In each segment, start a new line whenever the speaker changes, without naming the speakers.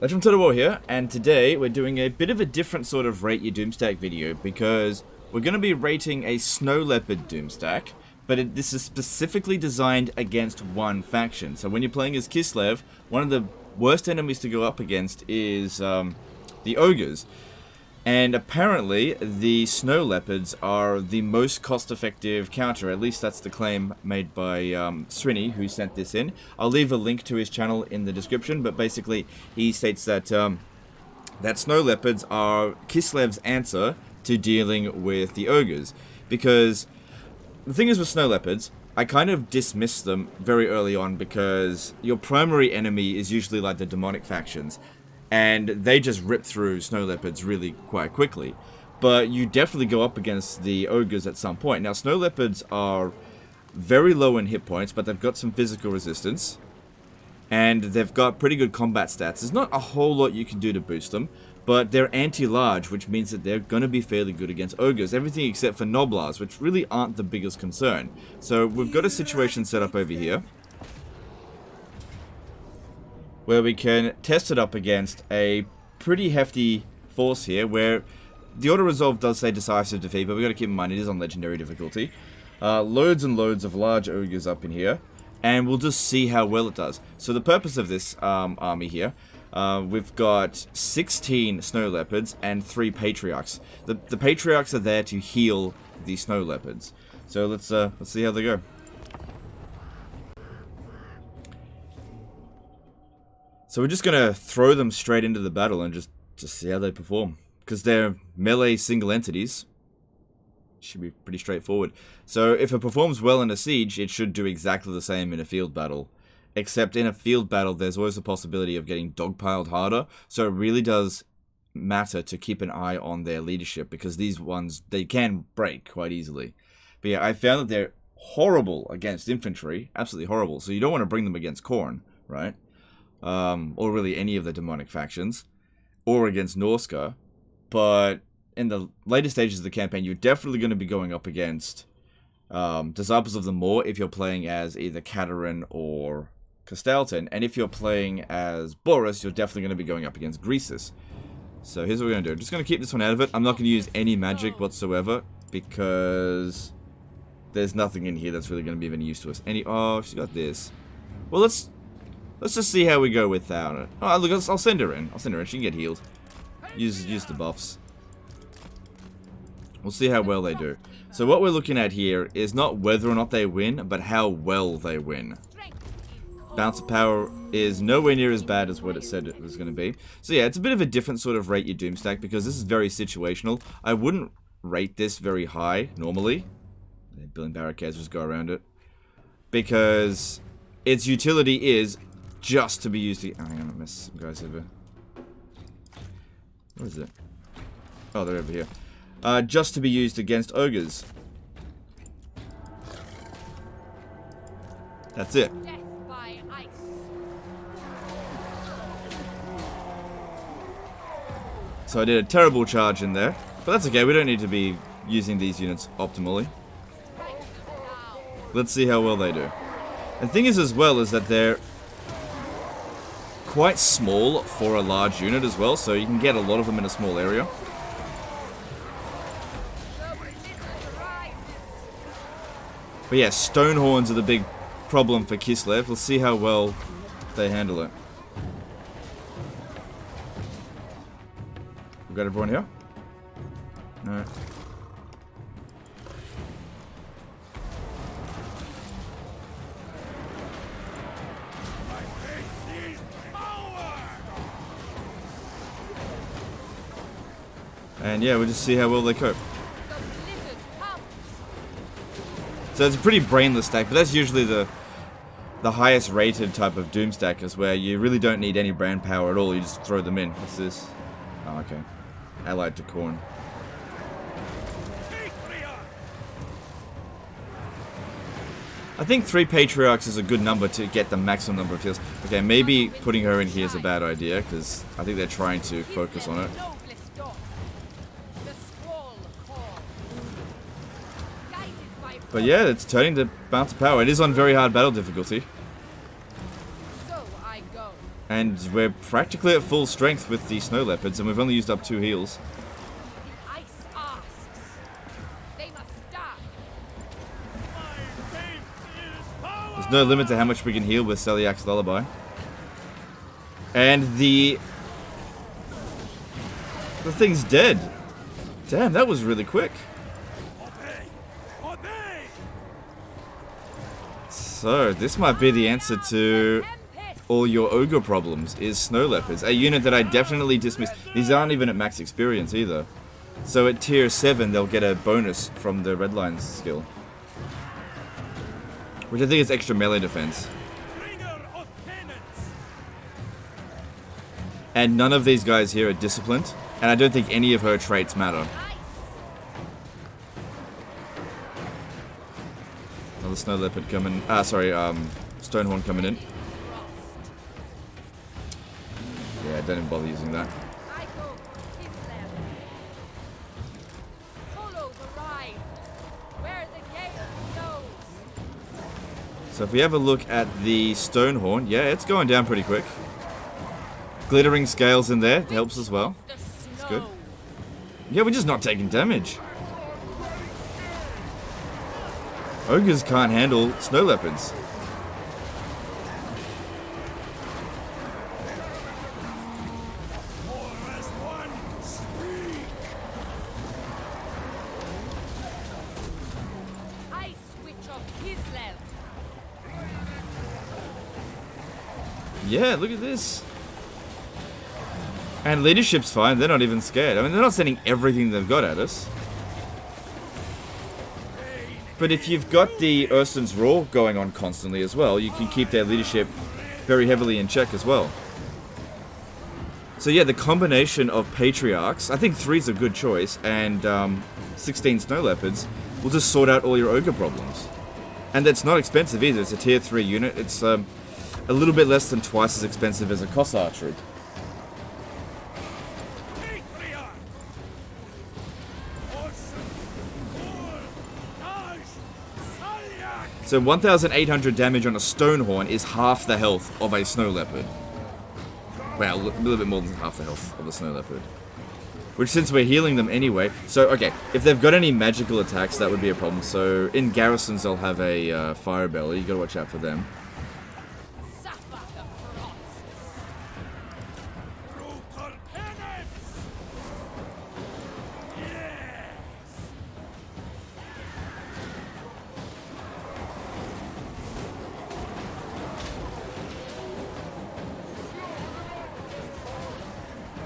Legend Total War here, and today we're doing a bit of a different sort of rate your Doomstack video because we're going to be rating a Snow Leopard Doomstack, but this is specifically designed against one faction. So when you're playing as Kislev, one of the worst enemies to go up against is the Ogres. And apparently, the Snow Leopards are the most cost-effective counter. At least that's the claim made by Srini, who sent this in. I'll leave a link to his channel in the description, but basically he states that that Snow Leopards are Kislev's answer to dealing with the Ogres. Because the thing is with Snow Leopards, I kind of dismiss them very early on because your primary enemy is usually like the demonic factions. And they just rip through Snow Leopards really quite quickly. But you definitely go up against the Ogres at some point. Now, Snow Leopards are very low in hit points, but they've got some physical resistance. And they've got pretty good combat stats. There's not a whole lot you can do to boost them, but they're anti-large, which means that they're going to be fairly good against Ogres. Everything except for Noblars, which really aren't the biggest concern. So we've got a situation set up over here where we can test it up against a pretty hefty force here, where the auto-resolve does say decisive defeat, but we've got to keep in mind it is on legendary difficulty. Loads and loads of large ogres up in here, and we'll just see how well it does. So the purpose of this army here, we've got 16 Snow Leopards and 3 Patriarchs. The Patriarchs are there to heal the Snow Leopards. So let's see how they go. So we're just going to throw them straight into the battle and just see how they perform. Because they're melee single entities. Should be pretty straightforward. So if it performs well in a siege, it should do exactly the same in a field battle. Except in a field battle, there's always a possibility of getting dogpiled harder. So it really does matter to keep an eye on their leadership. Because these ones, they can break quite easily. But yeah, I found that they're horrible against infantry. Absolutely horrible. So you don't want to bring them against Khorne, right? Or really any of the demonic factions, or against Norska, but in the later stages of the campaign, you're definitely going to be going up against Disciples of the Maw if you're playing as either Katerin or Castalton, and if you're playing as Boris, you're definitely going to be going up against Greasus. So here's what we're going to do. I'm just going to keep this one out of it. I'm not going to use any magic whatsoever, because there's nothing in here that's really going to be of any use to us. Oh, she's got this. Well, let's just see how we go without it. Oh, look, I'll send her in. She can get healed. Use the buffs. We'll see how well they do. So what we're looking at here is not whether or not they win, but how well they win. Bounce of power is nowhere near as bad as what it said it was going to be. So yeah, it's a bit of a different sort of rate your Doomstack, because this is very situational. I wouldn't rate this very high, normally. Building barricades, just go around it. Because its utility is just to be used to... Oh, hang on, I missed some guys over. What is it? Oh, they're over here. Just to be used against ogres. That's it. So I did a terrible charge in there. But that's okay, we don't need to be using these units optimally. Let's see how well they do. And the thing is as well is that they're quite small for a large unit as well, so you can get a lot of them in a small area. But yeah, stone horns are the big problem for Kislev. We'll see how well they handle it. We got everyone here? No. And yeah, we'll just see how well they cope. So it's a pretty brainless stack, but that's usually the highest rated type of Doomstack, is where you really don't need any brand power at all, you just throw them in. What's this? Oh, okay. Allied to Khorne. I think 3 Patriarchs is a good number to get the maximum number of heals. Okay, maybe putting her in here is a bad idea, because I think they're trying to focus on it. But yeah, it's turning to bounce of power. It is on very hard battle difficulty.
So I go.
And we're practically at full strength with the snow leopards, and we've only used up 2 heals.
The ice asks. They must die.
There's no limit to how much we can heal with Celiac's Lullaby. And the thing's dead. Damn, that was really quick. So, this might be the answer to all your ogre problems, is snow leopards. A unit that I definitely dismissed. These aren't even at max experience either. So at tier 7, they'll get a bonus from the red lines skill. Which I think is extra melee defense. And none of these guys here are disciplined. And I don't think any of her traits matter. Another snow leopard coming. Stonehorn coming in. Yeah, don't even bother using that.
I go, Kislev. Follow the ride, where the gale blows.
So if we have a look at the Stonehorn, yeah, it's going down pretty quick. Glittering scales in there helps as well. It's good. Yeah, we're just not taking damage. Ogres can't handle snow leopards.
I switch of Kislev.
Yeah, look at this. And leadership's fine, they're not even scared. I mean, they're not sending everything they've got at us. But if you've got the Urson's Roar going on constantly as well, you can keep their leadership very heavily in check as well. So yeah, the combination of Patriarchs, I think 3's a good choice, and 16 Snow Leopards will just sort out all your Ogre problems. And that's not expensive either, it's a tier 3 unit, it's a little bit less than twice as expensive as a Kossar troop. So 1,800 damage on a Stonehorn is half the health of a Snow Leopard. Well, a little bit more than half the health of a Snow Leopard. Which, since we're healing them anyway... So, okay, if they've got any magical attacks, that would be a problem. So, in garrisons, they'll have a Fire Belly. You gotta watch out for them.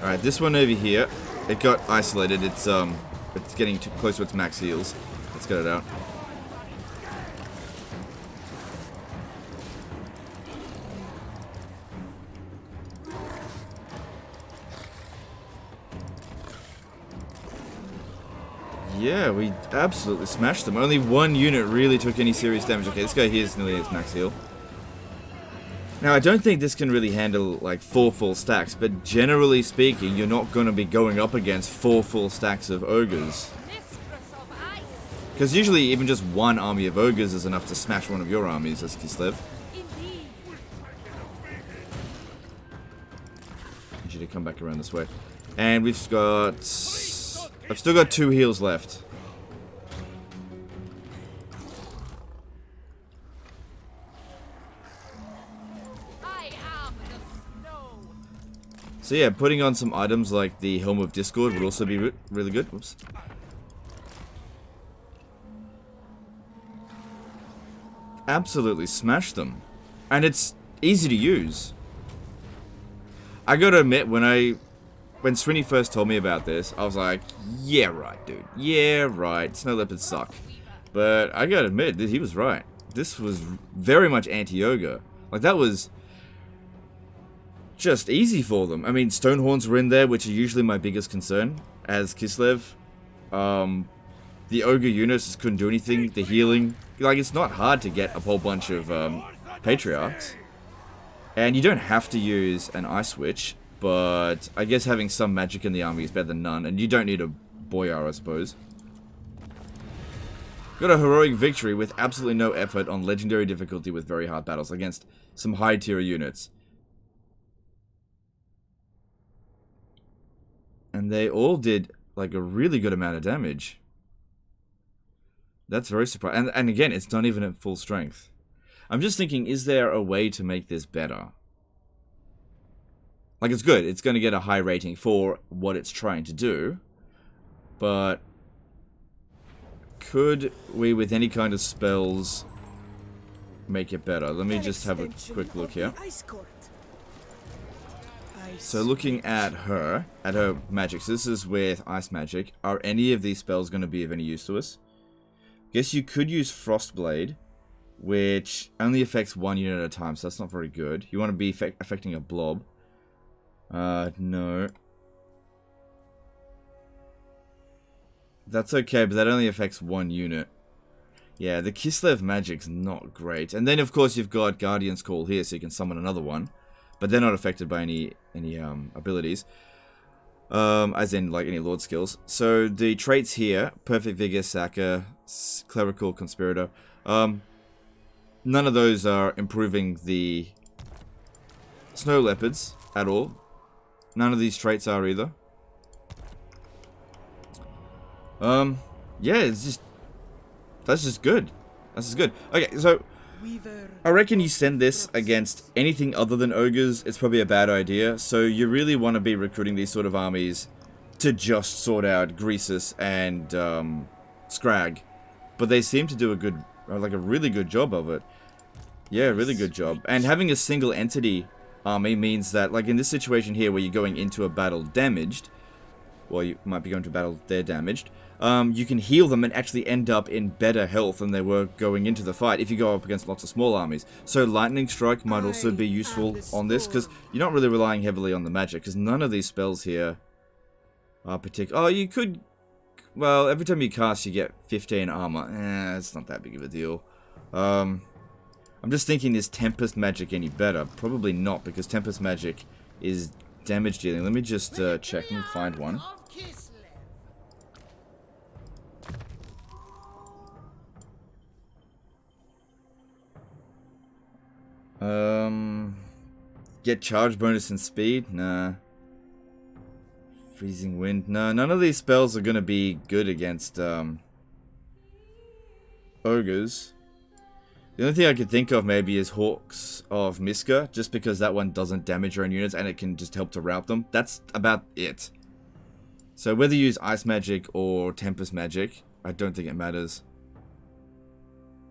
Alright, this one over here, it got isolated. It's getting too close to its max heals. Let's get it out. Yeah, we absolutely smashed them. Only one unit really took any serious damage. Okay, this guy here is nearly its max heal. Now, I don't think this can really handle, like, 4 full stacks, but generally speaking, you're not going to be going up against 4 full stacks of ogres. Because usually even just one army of ogres is enough to smash one of your armies as Kislev. Need you to come back around this way. And we've got... I've still got 2 heals left. So yeah, putting on some items like the Helm of Discord would also be really good. Whoops. Absolutely smash them. And it's easy to use. I gotta admit, when Srini first told me about this, I was like, yeah right, dude. Yeah right, Snow Leopards suck. But I gotta admit, he was right. This was very much anti-Ogre. Like, that was... just easy for them. I mean, Stonehorns were in there, which are usually my biggest concern as Kislev. The Ogre units just couldn't do anything. The healing, like, it's not hard to get a whole bunch of Patriarchs. And you don't have to use an Ice Witch, but I guess having some magic in the army is better than none. And you don't need a Boyar, I suppose. Got a heroic victory with absolutely no effort on legendary difficulty with very hard battles against some high tier units. And they all did, like, a really good amount of damage. That's very surprising. And again, it's not even at full strength. I'm just thinking, is there a way to make this better? Like, it's good. It's going to get a high rating for what it's trying to do. But could we, with any kind of spells, make it better? Let me just have a quick look here. So looking at her magic, so this is with ice magic. Are any of these spells going to be of any use to us? Guess you could use Frostblade, which only affects one unit at a time, so that's not very good. You want to be affecting a blob. No. That's okay, but that only affects one unit. Yeah, the Kislev magic's not great. And then, of course, you've got Guardian's Call here, so you can summon another one. But they're not affected by any abilities. As in, like, any Lord skills. So, the traits here, Perfect Vigor, Sacker, Clerical, Conspirator. None of those are improving the Snow Leopards at all. None of these traits are either. Yeah, it's just... That's just good. That's just good. Okay, so... I reckon you send this against anything other than ogres, it's probably a bad idea. So you really want to be recruiting these sort of armies to just sort out Greasus and Scrag. But they seem to do a good, like a really good job of it. Yeah, really good job. And having a single entity army means that, like in this situation here where you're going into a battle damaged, well, you might be going to battle they're damaged, you can heal them and actually end up in better health than they were going into the fight if you go up against lots of small armies. So Lightning Strike might also be useful on this, because you're not really relying heavily on the magic, because none of these spells here are particular. Oh, you could... Well, every time you cast you get 15 armor. It's not that big of a deal. I'm just thinking, is Tempest Magic any better? Probably not, because Tempest Magic is damage dealing. Let me just check and find one. Get charge bonus and speed? Nah. Freezing wind? No, none of these spells are gonna be good against ogres. The only thing I could think of maybe is Hawks of Miska, just because that one doesn't damage your own units and it can just help to rout them. That's about it. So whether you use Ice Magic or Tempest Magic, I don't think it matters.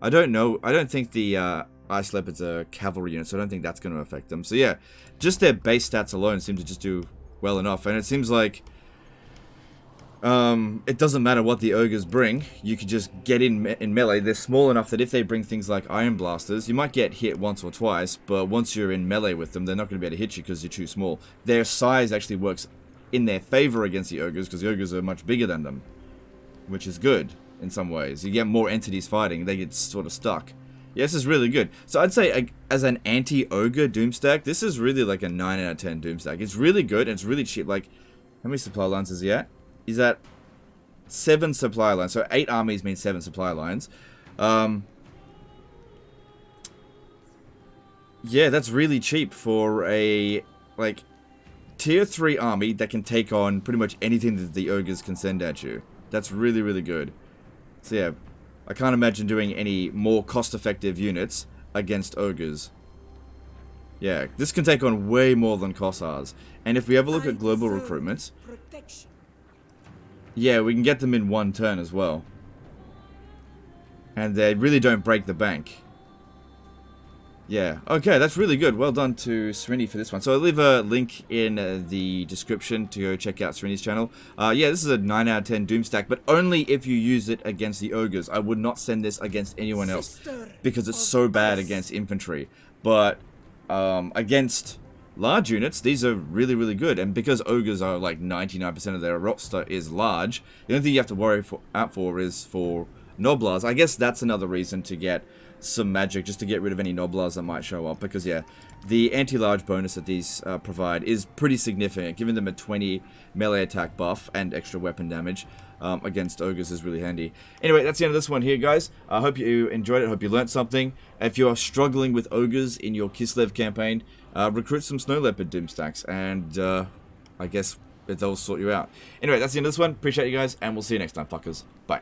I don't know. I don't think the Ice Leopard's a cavalry unit, so I don't think that's going to affect them. So yeah, just their base stats alone seem to just do well enough. And it seems like it doesn't matter what the ogres bring. You can just get in melee. They're small enough that if they bring things like Iron Blasters, you might get hit once or twice, but once you're in melee with them, they're not going to be able to hit you because you're too small. Their size actually works in their favor against the ogres, because the ogres are much bigger than them, which is good in some ways. You get more entities fighting, they get sort of stuck. Yeah, this is really good. So I'd say, as an anti-ogre Doomstack, this is really like a 9 out of 10 Doomstack. It's really good, and it's really cheap. Like, how many supply lines is he at? He's at 7 supply lines. So 8 armies means 7 supply lines. Yeah, that's really cheap for a, like, tier 3 army that can take on pretty much anything that the ogres can send at you. That's really, really good. So yeah, I can't imagine doing any more cost-effective units against ogres. Yeah, this can take on way more than Kossars. And if we have a look at global recruitment, yeah, we can get them in 1 turn as well. And they really don't break the bank. Yeah, okay, that's really good. Well done to Srini for this one. So I'll leave a link in the description to go check out Srini's channel. Yeah, this is a 9 out of 10 Doomstack, but only if you use it against the ogres. I would not send this against anyone else, because it's so bad against infantry. But against large units, these are really, really good. And because ogres are like 99% of their roster is large, the only thing you have to worry out for is for Noblars. I guess that's another reason to get some magic, just to get rid of any Noblars that might show up, because yeah, the anti-large bonus that these provide is pretty significant. Giving them a 20 melee attack buff and extra weapon damage against ogres is really handy. Anyway, that's the end of this one here, guys. I hope you enjoyed it. I hope you learned something. If you are struggling with ogres in your Kislev campaign, recruit some Snow Leopard Doomstacks, and I guess they'll sort you out. Anyway, that's the end of this one. Appreciate you guys, and we'll see you next time, fuckers. Bye.